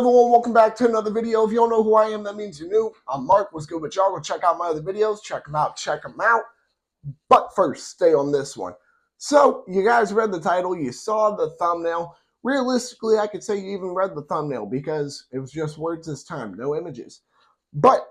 everyone, welcome back to another video. If you don't know who I am, that means you're new. I'm Mark. What's good with y'all? Go check out my other videos. Check them out. Check them out. But first, stay on this one. So, you guys read the title. You saw the thumbnail. Realistically, I could say you even read the thumbnail because it was just words this time, no images. But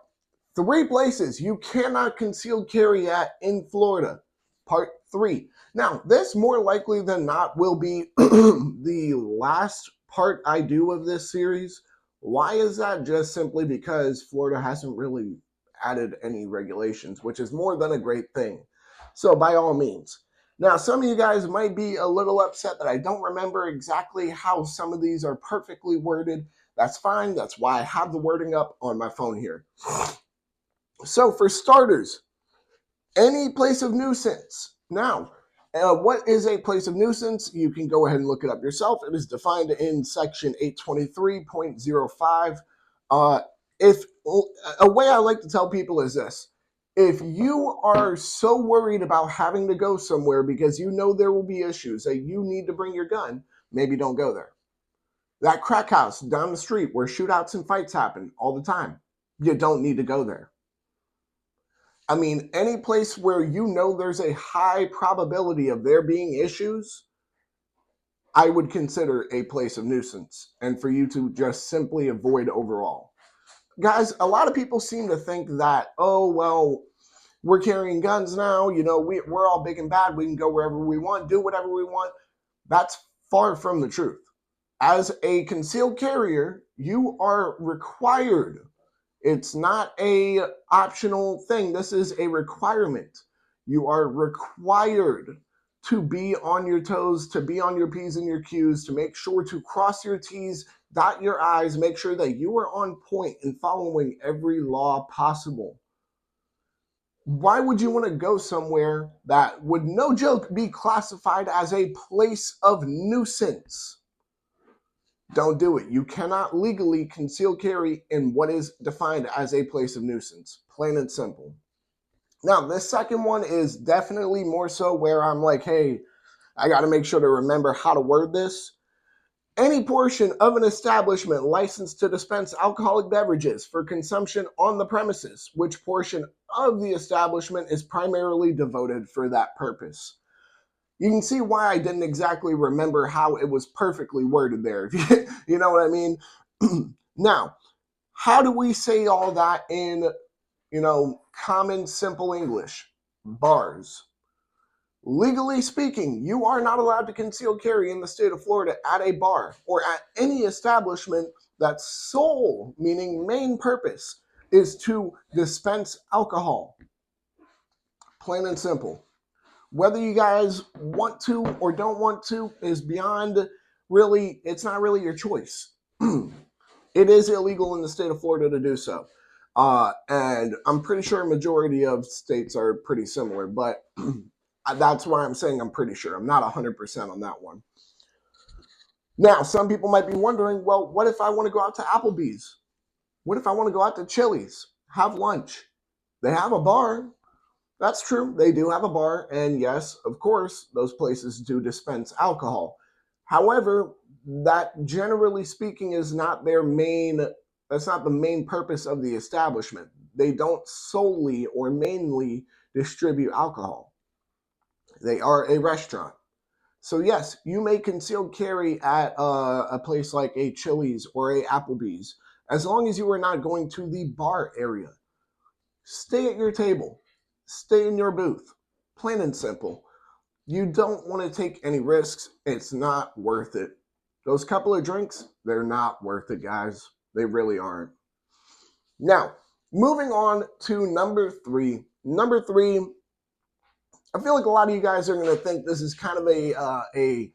3 places you cannot conceal carry at in Florida. Part 3. Now, this more likely than not will be the last part I do of this series. Why is that? Just simply because Florida hasn't really added any regulations, which is more than a great thing. So by all means. Now, some of you guys might be a little upset that I don't remember exactly how some of these are perfectly worded. That's fine. That's why I have the wording up on my phone here. So for starters, any place of nuisance. Now, what is a place of nuisance? You can go ahead and look it up yourself. It is defined in section 823.05. If a way I like to tell people is this: if you are so worried about having to go somewhere because you know there will be issues that you need to bring your gun, maybe don't go there. That crack house down the street where shootouts and fights happen all the time, you don't need to go there. I mean, any place where you know there's a high probability of there being issues, I would consider a place of nuisance, and for you to just simply avoid overall. Guys, a lot of people seem to think that, oh, well, we're carrying guns now, you know, we're all big and bad, we can go wherever we want, do whatever we want. That's far from the truth. As a concealed carrier, you are required. It's not a optional thing. This is a requirement. You are required to be on your toes, to be on your P's and your Q's, to make sure to cross your T's, dot your I's, make sure that you are on point and following every law possible. Why would you want to go somewhere that would, no joke, be classified as a place of nuisance? Don't do it. You cannot legally conceal carry in what is defined as a place of nuisance. Plain and simple. Now, this second one is definitely more so where I'm like, hey, I got to make sure to remember how to word this. Any portion of an establishment licensed to dispense alcoholic beverages for consumption on the premises, which portion of the establishment is primarily devoted for that purpose. You can see why I didn't exactly remember how it was perfectly worded there. You know what I mean? Now, how do we say all that in, common, simple English? Bars. Legally speaking, you are not allowed to conceal carry in the state of Florida at a bar or at any establishment that's sole, meaning main purpose, is to dispense alcohol. Plain and simple. Whether you guys want to or don't want to is beyond really, it's not really your choice. It is illegal in the state of Florida to do so. And I'm pretty sure a majority of states are pretty similar, but that's why I'm saying I'm pretty sure. I'm not 100% on that one. Now, some people might be wondering, well, what if I want to go out to Applebee's? What if I want to go out to Chili's, have lunch? They have a bar. That's true. They do have a bar. And yes, of course, those places do dispense alcohol. However, that generally speaking is not their main, that's not the main purpose of the establishment. They don't solely or mainly distribute alcohol. They are a restaurant. So yes, you may conceal carry at a place like a Chili's or a Applebee's, as long as you are not going to the bar area. Stay at your table. Stay in your booth. Plain and simple. You don't want to take any risks. It's not worth it. Those couple of drinks, they're not worth it, guys. They really aren't. Now, moving on to number 3. Number 3, I feel like a lot of you guys are going to think this is kind of a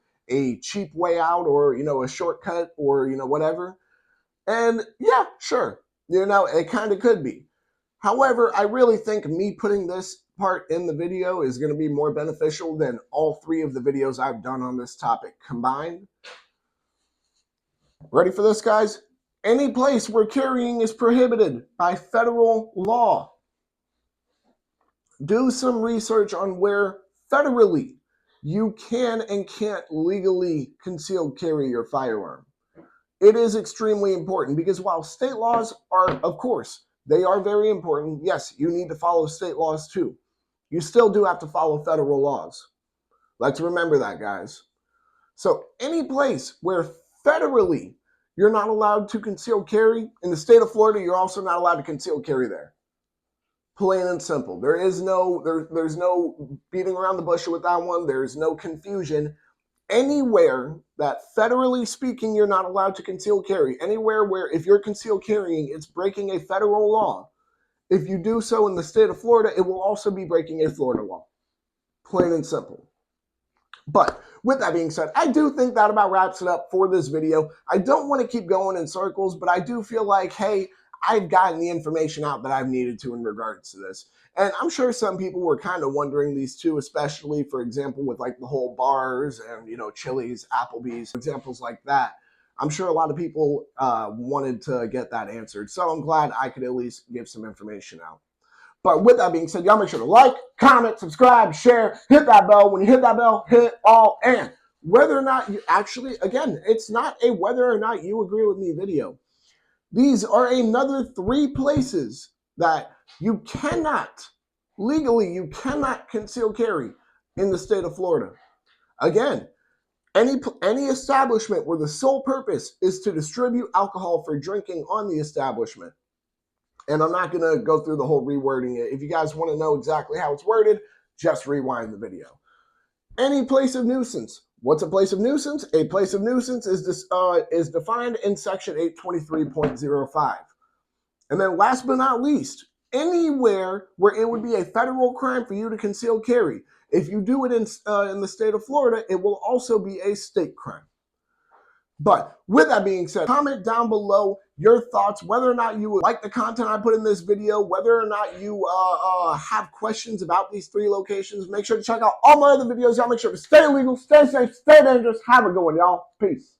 cheap way out, or, a shortcut, or, whatever. And yeah, sure. It kind of could be. However, I really think me putting this part in the video is going to be more beneficial than all 3 of the videos I've done on this topic combined. Ready for this, guys? Any place where carrying is prohibited by federal law. Do some research on where federally you can and can't legally conceal carry your firearm. It is extremely important because while state laws are, of course, they are very important. Yes, you need to follow state laws too. You still do have to follow federal laws. Let's remember that, guys. So any place where federally you're not allowed to conceal carry, in the state of Florida, you're also not allowed to conceal carry there. Plain and simple. There's no beating around the bush with that one. There's no confusion. Anywhere that federally speaking you're not allowed to conceal carry, anywhere where if you're concealed carrying, it's breaking a federal law. If you do so in the state of Florida, it will also be breaking a Florida law. Plain and simple. But with that being said, I do think that about wraps it up for this video. I don't want to keep going in circles, but I do feel like, hey, I've gotten the information out that I've needed to in regards to this. And I'm sure some people were kind of wondering these too, especially, for example, with like the whole bars and, Chili's, Applebee's, examples like that. I'm sure a lot of people wanted to get that answered. So I'm glad I could at least give some information out. But with that being said, y'all make sure to like, comment, subscribe, share, hit that bell. When you hit that bell, hit all. And whether or not you actually, again, it's not a whether or not you agree with me video. These are another 3 places that you cannot, legally, you cannot conceal carry in the state of Florida. Again, any establishment where the sole purpose is to distribute alcohol for drinking on the establishment. And I'm not going to go through the whole rewording it. If you guys want to know exactly how it's worded, just rewind the video. Any place of nuisance. What's a place of nuisance? A place of nuisance is defined in section 823.05. And then last but not least, anywhere where it would be a federal crime for you to conceal carry. If you do it in the state of Florida, it will also be a state crime. But with that being said, comment down below your thoughts, whether or not you like the content I put in this video, whether or not you have questions about these 3 locations. Make sure to check out all my other videos. Y'all make sure to stay legal, stay safe, stay dangerous. Have a good one, y'all. Peace.